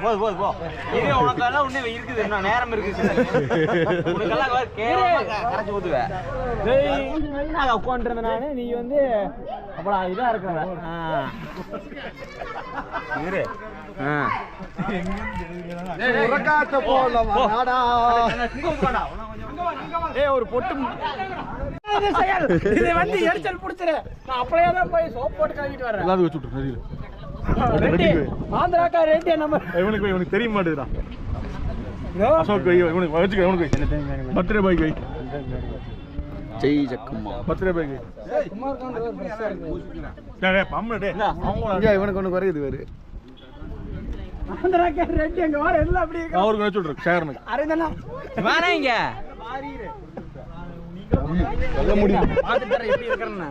போது போது போ. இதே உனக்கெல்லாம் ஒண்ணு இருக்குது, இன்னும் நேரம் இருக்குது. உனக்கெல்லாம் கரைச்சி ஊத்துவேன். நான் உட்காந்துருந்தேன் நானு, நீ வந்து அப்புறம் இதா இருக்கிற இரு. ஒரு பொட்டு இதை வந்து எரிச்சல் பிடிச்சிரு. நான் அப்படியே தான் போய் சோப் போட்டு கழுவிட்டு வரேன். எல்லாரும் வச்சு விட்டுரு. ஆந்திராக்கா ரெட்டி நம்ம இவனுக்கு தெரிய மாட்டேதுடா. அசோக் வை, இவனுக்கு வச்சுக்க, இவனுக்கு பர்த்டே பாய் வை. ஜெய் ஜக்கம்மா பர்த்டே பாய் வை. இவனுக்கு ஒன்று குறையுது வேறு. ஆந்திராக்கா ரெட்டி அங்கே வர எல்லாம் அப்படியே அவருக்கு வச்சு விட்ரு. சேரனுக்கு அரேதானா வேணாங்க முடியும் பார்த்துட்டு எப்படி இருக்கிறேன்னா